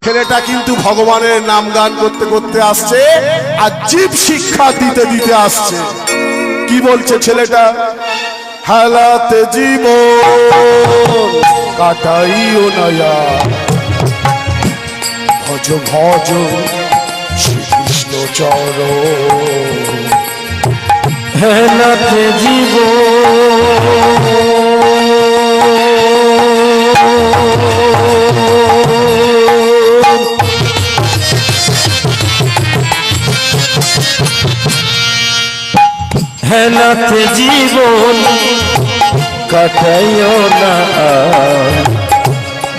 ছেলেটা কিন্তু ভগবানের নাম গান করতে করতে আসছে আর জীব শিক্ষা দিতে দিতে আসছে। কি বলছে ছেলেটা? হেলাতে জীবন কাটাইও নয়া, ভজ ভজ শ্রীকৃষ্ণ চরণ। হেলাতে জীবন হেলাতে জীবন কাটাইও না,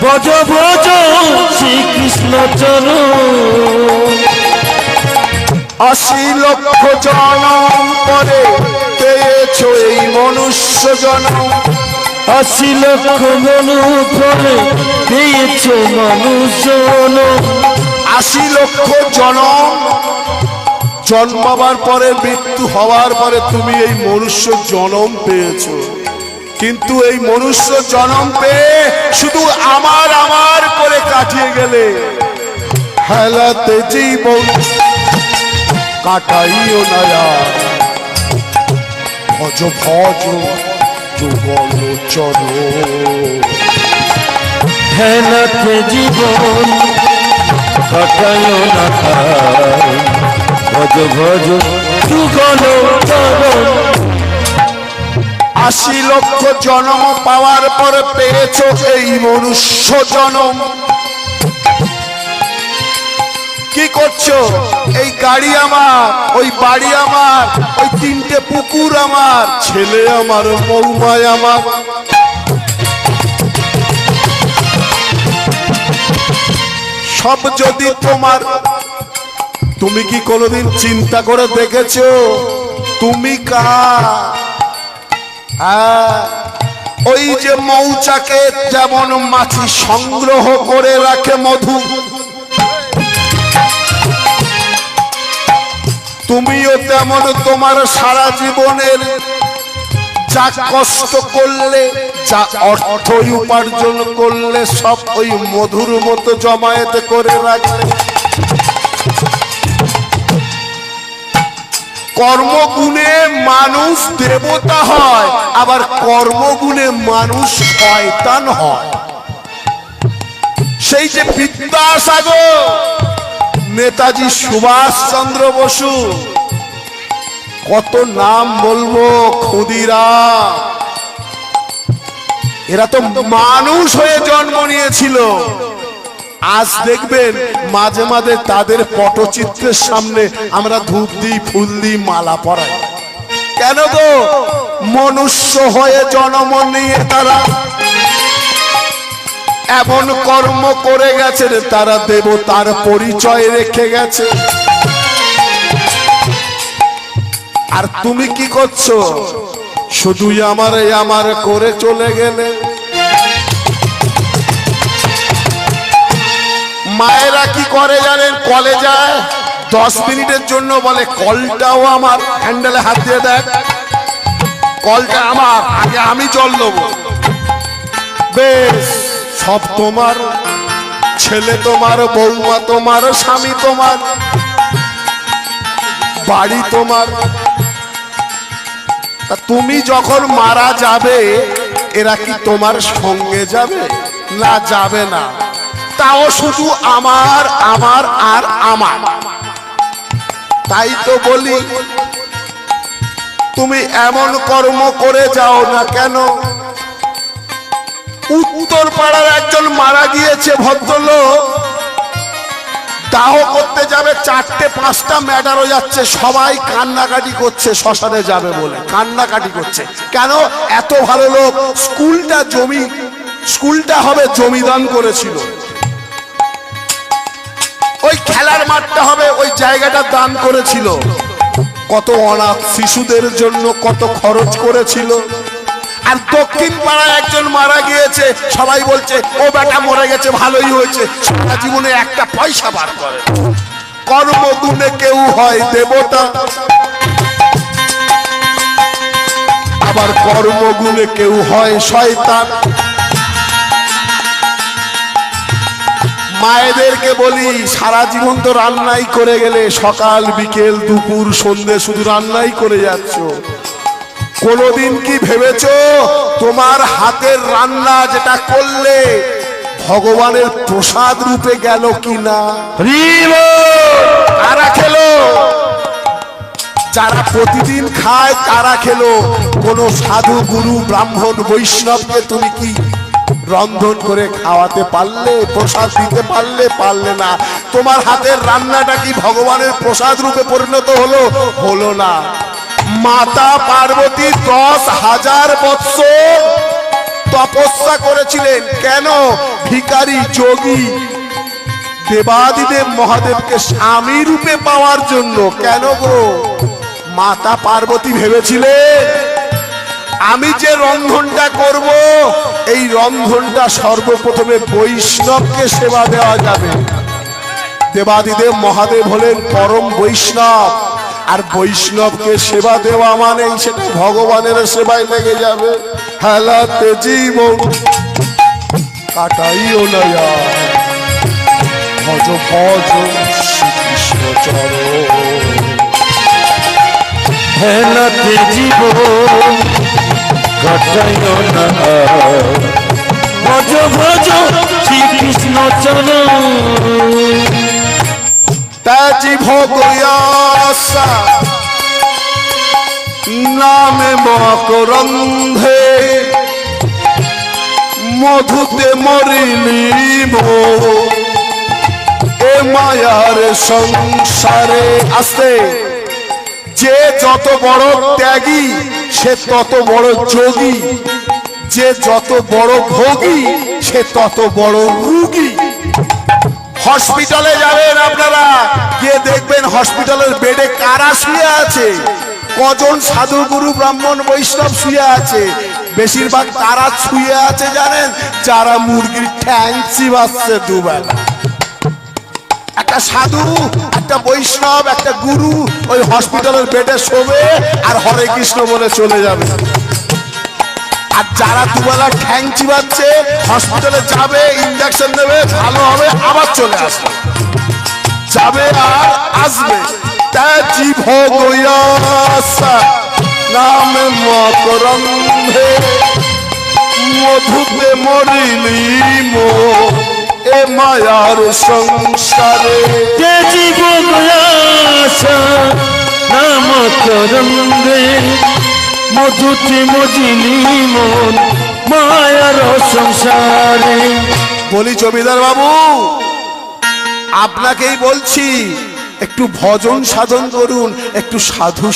ভজ ভজ শ্রীকৃষ্ণ চরণ। ৮০ লক্ষ জনম পরে পেয়েছ এই মনুষ্য জনম। ৮০ লক্ষ জনম পরে পেয়েছ মনুষ্য জনম। ৮০ লক্ষ জনম জন্মাবার পরে মৃত্যু হওয়ার পরে তুমি এই মনুষ্য জনম পেয়েছো, কিন্তু এই মনুষ্য জনম পেয়ে শুধু আমার আমার করে কাটিয়ে গেলে। হেলাতে জীবন কাটাইও নয়া, ভজ ভজ যুগল চরণ। হেলাতে জীবন কাটাইও না, ভজ ভজ যুগল চরণ। ৮০ লক্ষ জন্ম পাওয়ার পরে পেয়েছ এই মনুষ্য জনম। কি করছো? এই গাড়ি আমার, ওই বাড়ি আমার, ওই ৩টে পুকুর আমার, ছেলে আমার, বৌমাই আমার। সব যদি তোমার, তুমি কি কোনোদিন চিন্তা করে দেখেছো তুমি কার? ওই যে মৌচাকে যেমন মাছি সংগ্রহ করে রাখে মধু, তুমিও তেমন তোমার সারা জীবনের যা কষ্ট করলে, যা অর্থ উপার্জন করলে সব ওই মধুর মতো জমায়েত করে রাখলে। কর্মগুণে মানুষ দেবতা হয়, আবার কর্মগুণে মানুষ শয়তান হয়। সেই যে বিদ্যাসাগর, নেতাজি সুভাষচন্দ্র বসু, কত নাম বলবো, ক্ষুদিরাম, এরা তো মানুষ হয়ে জন্ম নিয়েছিল। আজ দেখবেন মাঝে মাঝে তাদের পটচিত্রের সামনে আমরা ধূপ দিই, ফুল দিই, মালা পরাই। কেন গো? মনুষ্য হয়ে জন্ম নিয়ে তারা এমন কর্ম করে গেছে, তারা দেবতার পরিচয় রেখে গেছে। আর তুমি কি করছো? শুধুই আমার আমার করে চলে গেলে। মায়েরা কি করে জানেন? কলে যায়, 10 মিনিটের জন্য বলে কলটাও আমার, হ্যান্ডেলে হাত দিয়ে দেখ, কলটা আমার, আগে আমি জল দেবো। বেশ, সব তোমার, ছেলে তোমার, বৌমা তোমার, স্বামী তোমার, বাড়ি তোমার। তা তুমি যখন মারা যাবে এরা কি তোমার সঙ্গে যাবে? না, যাবে না। তাও শুধু আমার আমার আর আমার। তাই তো বলি, তুমি এমন কর্ম করে যাও না কেন। উত্তর পাড়ার একজন মারা গিয়েছে ভদ্রলোক, দাহ করতে যাবে, 4টে 5টা ম্যাটার হয়ে যাচ্ছে, সবাই কান্নাকাটি করছে, শ্মশানে যাবে বলে কান্নাকাটি করছে। কেন? এত ভালো লোক, স্কুলটা হবে জমিদান করেছিল, ওই খেলার মাঠটা হবে ওই জায়গাটা দান করেছিল, কত অনাথ শিশুদের জন্য কত খরচ করেছিল। আর দক্ষিণ পাড়ায় একজন মারা গিয়েছে, সবাই বলছে ও বেটা মরে গেছে, ভালোই হয়েছে, সারা জীবনে একটা পয়সা বার করে। কর্মগুণে কেউ হয় দেবতা, আবার কর্মগুণে কেউ হয় শয়তান। মায়েদেরকে বলি, সারা জীবন তো রান্নাই করে গেলে, সকাল বিকেল দুপুর সন্ধে শুধু রান্নাই করে যাচ্ছ। কোনদিন কি ভেবেছো তোমার হাতের রান্না যেটা করলে ভগবানের প্রসাদ রূপে গেল কিনা? কারা খেলো? যারা প্রতিদিন খায় তারা খেলো। কোন সাধু গুরু ব্রাহ্মণ বৈষ্ণবকে তুমি কি রন্ধন করে খাওয়াতে পারলে? প্রসাদ দিতে পারলে? পারলে না। তোমার হাতের রান্নাটা কি ভগবানের প্রসাদ রূপে পরিণত হলো? হলো না। মাতা পার্বতী 10,000 বৎসর তপস্যা করেছিলেন। কেন? ভিখারি যোগী দেবাদিদেব মহাদেবকে স্বামী রূপে পাওয়ার জন্য। কেন গো? মাতা পার্বতী ভেবেছিলেন আমি যে রন্ধনটা করব, এই রন্ধনটা সর্বপ্রথমে বৈষ্ণবকে সেবা দেওয়া যাবে। দেবাদিদেব মহাদেব হলেন পরম বৈষ্ণব, আর বৈষ্ণবকে সেবা দেওয়া মানে সেটা ভগবানের সেবায় লেগে যাবে। হেলাতে জীবন কাটাইও না, ভজ ভজ শ্রীকৃষ্ণ চরণ। হেলাতে জীবন কাটাইও না, ভজ ভজ শ্রীকৃষ্ণ চরণ। তাজি ভগয়াসা নামে মকরন্ধে, মধুতে মরিলি এ মায়ার সংসারে। আসতে যে যত বড় ত্যাগী সে তত বড় যোগী, যে যত বড় ভোগী সে তত বড় রোগী। হসপিটালে যাবেন আপনারা, গিয়ে দেখবেন হসপিটালের বেডে কারা শুয়ে আছে, কজন সাধু গুরু ব্রাহ্মণ বৈষ্ণব শুয়ে আছে। বেশিরভাগ কারা শুয়ে আছে জানেন? যারা মুরগির ঠ্যাং চিবাচ্ছে দুবেলা। একটা সাধু, একটা বৈষ্ণব, একটা গুরু ওই হসপিটালের বেডে শোবে আর হরে কৃষ্ণ বলে চলে যাবে। আর যারা দুবেলা ঠ্যাং চিবাচ্ছে হসপিটালে যাবে, ইঞ্জেকশন দেবে, ভালো হবে, আবার চলে আসবে, যাবে আর আসবে। তাজি ভগয়াসা নামে মকরন্ধে, মধুতে মরিলি মো এ মায়ার সংসারে। তেজি ভগয়াসা নাম করন্দে, মধুতে মজিলি মন মায়ার সংসারে। বলি জমিদার বাবু, আপনাকেই বলছি একটু ভজন সাধন করুন, একটু সাধু